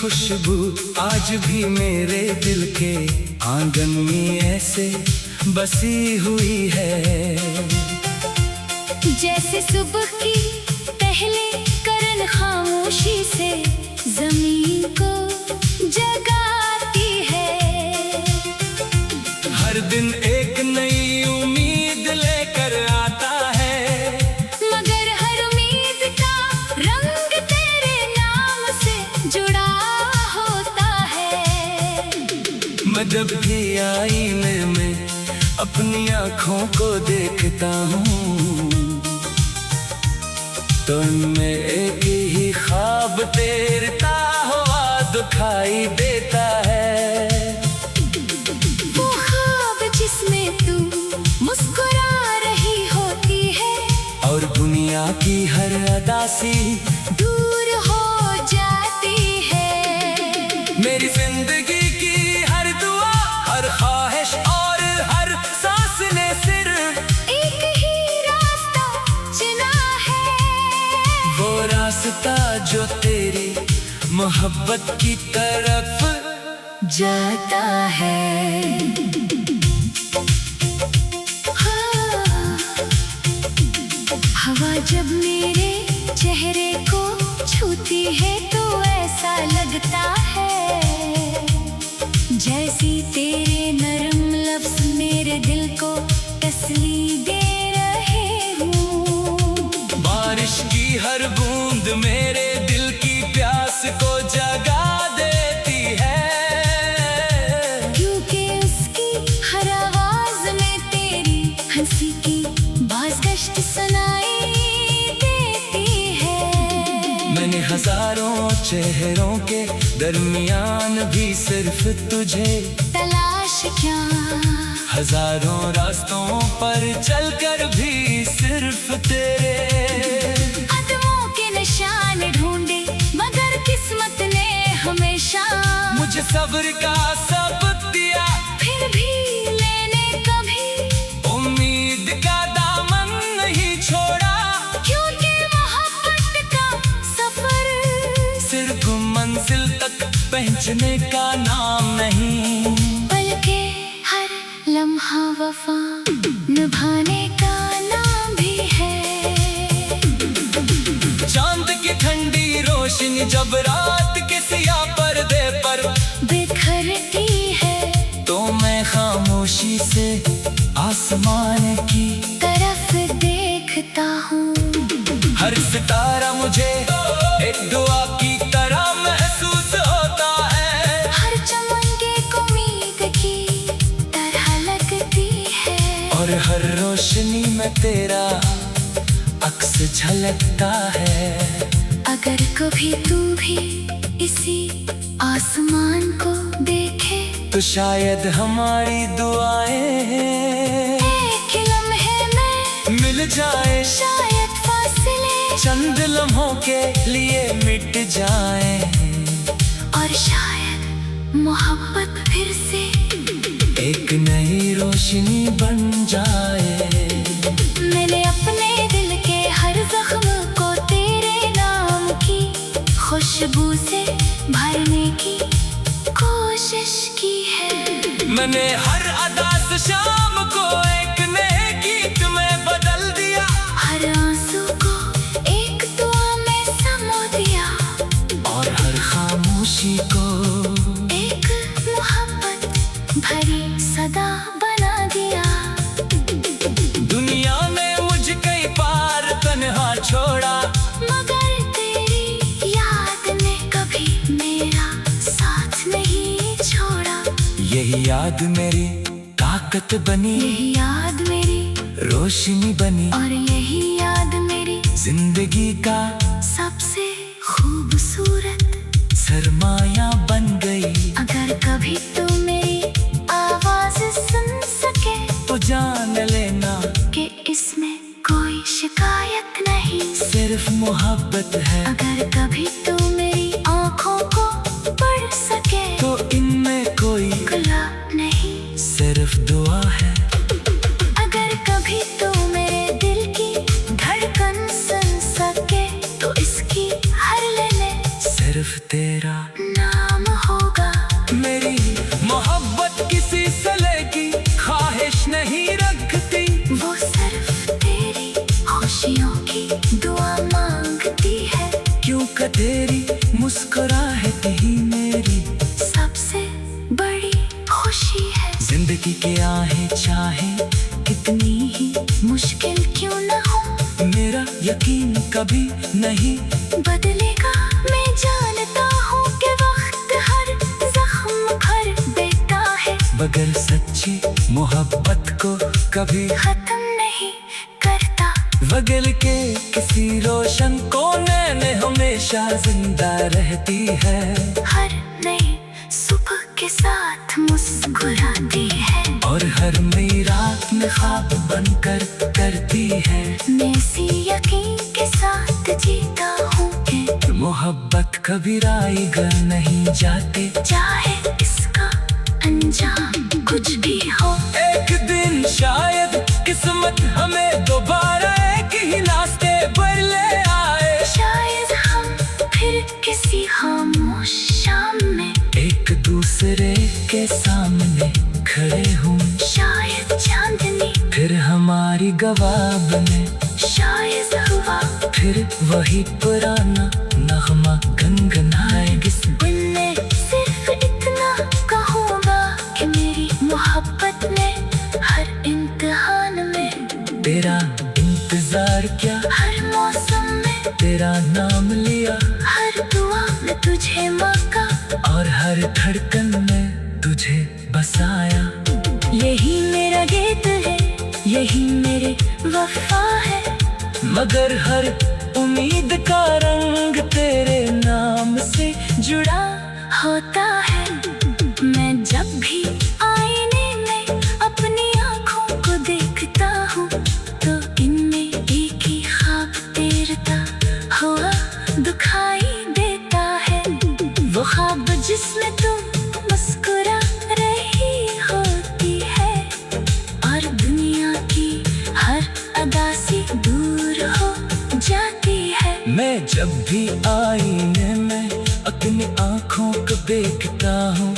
खुशबू आज भी मेरे दिल के आंगन में ऐसे बसी हुई है, जैसे सुबह की पहले करन खामोशी से जमीन को जगाती है। हर दिन एक नई उम्मीद लेकर आता है, मगर हर उम्मीद का रंग तेरे नाम से जुड़ा होता है। मैं जब भी आईने में अपनी आँखों को देखता हूँ तो मैं एक ही ख्वाब तैरता हुआ दिखाई देता है। वो ख्वाब जिसमें तू मुस्कुरा रही होती है और दुनिया की हर अदासी दूर हो जाती है। मेरी जिंदगी की हर दुआ, हर ख्वाहिश और हर सांस ने सिर्फ एक ही रास्ता चुना है, वो रास्ता जो तेरी मोहब्बत की तरफ जाता है। हाँ, हवा जब मेरे चेहरे को छूती है तो ऐसा लगता है जैसी तेरे नरम लफ्ज़ मेरे दिल को तसल्ली दे रहे हूँ। बारिश की हर बूंद मेरे दिल की प्यास को जगा देती है, क्योंकि उसकी हर आवाज में तेरी हंसी की बाज़गश्त सुनाई देती है। मैंने हजारों चेहरों के दरमियान भी सिर्फ तुझे तलाश किया, हजारों रास्तों पर चलकर भी सिर्फ तेरे कदमों के निशान ढूंढे मगर किस्मत ने हमेशा मुझे सब्र का सबक दिया, फिर भी मैंने कभी उम्मीद का दामन नहीं छोड़ा। क्योंकि मोहब्बत का सफर सिर्फ मंजिल तक पहुंचने का नाम नहीं, बल्कि हर लम्हा वफा निभाने का नाम भी है। चांद की ठंडी रोशनी जब रात के सिया पर्दे पर बिखरती है तो मैं खामोशी से आसमान की तरफ देखता हूँ। हर सितारा मुझे एक दुआ की तरह महसूस होता है, हर चमन की उम्मीद की तरह लगती है और हर रोशनी में तेरा अक्स झलकता है। अगर कभी तू भी इसी आसमान को देखे तो शायद हमारी दुआएं एक लम्हे में मिल जाए, शायद फासले चंद लम्हों के लिए मिट जाए, और शायद मोहब्बत फिर से एक नई रोशनी बन जाए। मैंने अपने दिल के हर जख्म को तेरे नाम की खुशबू से भरने की कोशिश की है। मैंने हर अदा से शाम को एक नए गीत में बदल दिया, हर आंसू को एक दुआ में समो दिया, और हर खामोशी को एक मोहब्बत भरी सदा बना दिया। दुनिया ने मुझे कई बार तन्हा छोड़ा, मगर तेरी याद ने कभी मेरा साथ नहीं छोड़ा। यही याद मेरी ताकत बनी, यही याद मेरी रोशनी बनी, और यही याद मेरी जिंदगी का सबसे खूबसूरत सरमाया बन गई। अगर कभी तू मेरी आवाज सुन सके तो जान लेना कि इसमें कोई शिकायत नहीं, सिर्फ मोहब्बत है। अगर कभी तू मेरी आँखों को पढ़ सके तो इनमें कोई गुलाह नहीं, सिर्फ दुआ है। अगर कभी तू मेरे दिल की धड़कन सुन सके तो इसकी हर लेने सिर्फ तेरा नाम तेरी मुस्कुराहट ही मेरी सबसे बड़ी खुशी है। जिंदगी के आहें चाहे कितनी ही मुश्किल क्यों न हो, मेरा यकीन कभी नहीं बदलेगा। मैं जानता हूँ कि वक्त हर जख्म भर देता है, बगैर सच्ची मोहब्बत को कभी खत्म नहीं करता। बगल के किसी रोशन कोने में हमेशा जिंदा रहती है, हर नई सुबह के साथ मुस्कुराती है, और हर नई रात में ख्वाब बनकर करती है। मैं इसी यकीन के साथ जीता हूँ कि मोहब्बत कभी रायगा नहीं जाते, चाहे इसका अंजाम कुछ भी हो। एक दिन शायद किस्मत हमें दोबारा एक ही रास्ते पर ले आए। शायद हम फिर किसी खामोश शाम में एक दूसरे के सामने खड़े हों, शायद चांदनी फिर हमारी गवाह बने, शायद हवा फिर वही पुराना नगमा गुनगुनाए। मैं सिर्फ इतना कहूँगा कि मेरी मोहब्बत ने हर इम्तिहान में तेरा इंतजार किया, हर मौसम में तेरा नाम लिया, हर दुआ में तुझे मौका, और हर धड़कन में तुझे बसाया। यही मेरा गीत है, यही मेरे वफा है। मगर हर उम्मीद का रंग तेरे नाम से जुड़ा होता है। मैं जब भी आईने में अपनी आँखों को देखता हूँ, तो इनमें एक ही ख्वाब तैरता हुआ दिखाई देता है। वो ख्वाब जिसमें तुम मुस्कुरा रही होती है, और दुनिया की हर अदा से दूर हो जाती है। मैं जब भी आईने में अपनी आँखों को देखता हूँ,